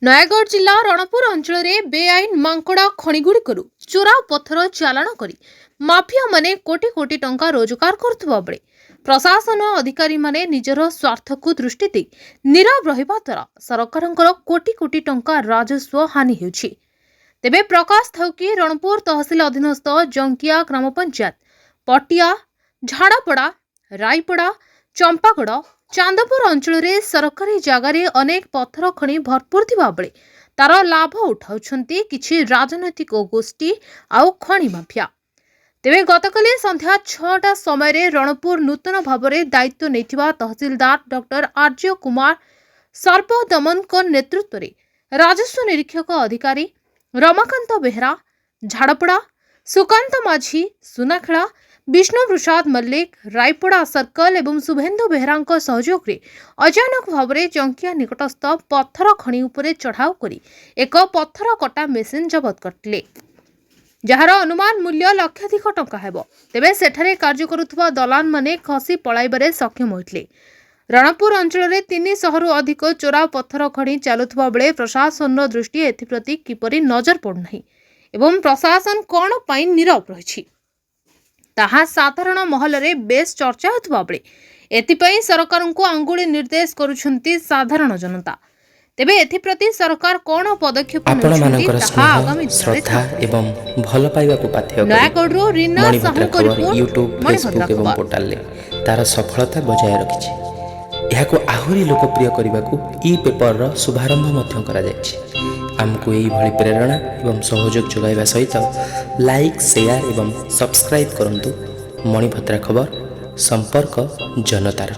ନୟାଗଡ଼ ଜିଲ୍ଲା ରଣପୁର ଅଞ୍ଚଳରେ ବେଆଇନ ମାଙ୍କଡା ଖଣିଗୁଡ଼ିକରୁ ଚୋରା ପଥର ଚାଲାଣ କରି ମାଫିଆମାନେ କୋଟି କୋଟି ଟଙ୍କା ରୋଜଗାର କରୁଥିବା ବେଳେ ପ୍ରଶାସନ ଅଧିକାରୀମାନେ ନିଜର ସ୍ୱାର୍ଥକୁ ଦୃଷ୍ଟି ଦେଇ ନୀରବ ରହିବା ଦ୍ୱାରା ସରକାରଙ୍କର କୋଟି କୋଟି ଟଙ୍କା ରାଜସ୍ୱ ହାନି ହେଉଛି। ତେବେ ପ୍ରକାଶ ଥାଉକି ରଣପୁର ତହସିଲ ଅଧୀନସ୍ଥ ଜଙ୍କିଆ ଗ୍ରାମ ପଞ୍ଚାୟତ ପଟିଆ, ଝାଡ଼ପଡ଼ା, ରାଇପଡ଼ା, ଚମ୍ପାଗଡ଼, ଚାନ୍ଦପୁର ଅଞ୍ଚଳରେ ସରକାରୀ ଜାଗାରେ ଅନେକ ପଥର ଖଣି ଭରପୁର ଥିବା ବେଳେ ତାର ଲାଭ ଉଠାଉଛନ୍ତି କିଛି ରାଜନୈତିକ ଗୋଷ୍ଠୀ ଆଉ ଖଣି ମାଫିଆ। ତେବେ ଗତକାଲି ସନ୍ଧ୍ୟା 6ଟା ସମୟରେ ରଣପୁର ନୂତନ ଭାବରେ ଦାୟିତ୍ୱ ନେଇଥିବା ତହସିଲଦାର ଡକ୍ଟର ଆର୍ଯ୍ୟ କୁମାର ସର୍ପଦମନଙ୍କ ନେତୃତ୍ୱରେ ରାଜସ୍ୱ ନିରୀକ୍ଷକ ଅଧିକାରୀ ରମାକାନ୍ତ ବେହେରା, ଝାଡ଼ପଡ଼ା, ସୁକାନ୍ତ ମାଝୀ, ସୁନାଖେଳା, ବିଷ୍ଣୁ ପ୍ରସାଦ ମଲ୍ଲିକ, ରାଇପଡ଼ା ସର୍କଲ ଏବଂ ଶୁଭେନ୍ଦୁ ବେହେରାଙ୍କ ସହଯୋଗରେ ଅଚାନକ ଭାବରେ ଜଙ୍କିଆ ନିକଟସ୍ଥ ପଥର ଖଣି ଉପରେ ଚଢ଼ାଉ କରି ଏକ ପଥର କଟା ମେସିନ୍ ଜବତ କରିଥିଲେ, ଯାହାର ଅନୁମାନ ମୂଲ୍ୟ ଲକ୍ଷାଧିକ ଟଙ୍କା ହେବ। ତେବେ ସେଠାରେ କାର୍ଯ୍ୟ କରୁଥିବା ଦଲାଲମାନେ ଖସି ପଳାଇବାରେ ସକ୍ଷମ ହୋଇଥିଲେ। ରଣପୁର ଅଞ୍ଚଳରେ 300ରୁ ଅଧିକ ଚୋରା ପଥର ଖଣି ଚାଲୁଥିବା ବେଳେ ପ୍ରଶାସନର ଦୃଷ୍ଟି ଏଥିପ୍ରତି କିପରି ନଜର ପଡ଼ୁନାହିଁ ଏବଂ ପ୍ରଶାସନ କ'ଣ ପାଇଁ ନୀରବ ରହିଛି ତାହା ସାଧାରଣ ମହଲରେ ବେଶ୍ ଚର୍ଚ୍ଚା ହେଉଥିବା ବେଳେ ଏଥିପାଇଁ ସରକାରଙ୍କୁ ଆଙ୍ଗୁଳି ନିର୍ଦ୍ଦେଶ କରୁଛନ୍ତି ସାଧାରଣ ଜନତା। ତେବେ ଏଥିପ୍ରତି ସରକାର କ'ଣ ପଦକ୍ଷେପ ନେଉଛନ୍ତି ତାହା ଆଗାମୀ ଶ୍ରଦ୍ଧା ଏବଂ ଭଲ ପାଇବାକୁ ପାଥ୍ୟ କରି ନୟାଗଡ଼ରୁ ରୀନା ସାହୁଙ୍କ ରିପୋର୍ଟ, ୟୁଟ୍ୟୁବ, ଫେସବୁକ୍ ଏବଂ ପୋର୍ଟାଲରେ ତାର ସଫଳତା ବଜାୟ ରଖିଛି। ଏହାକୁ ଆହୁରି ଲୋକପ୍ରିୟ କରିବାକୁ ଇ-ପେପରର ଶୁଭାରମ୍ଭ ମଧ୍ୟ କରାଯାଇଛି। ଆମକୁ ଏହିଭଳି ପ୍ରେରଣା ଏବଂ ସହଯୋଗ ଯୋଗାଇବା ସହିତ ଲାଇକ୍, ସେୟାର ଏବଂ ସବସ୍କ୍ରାଇବ୍ କରନ୍ତୁ। ମଣିଭଦ୍ରା ଖବର, ସମ୍ପର୍କ ଜନତାର।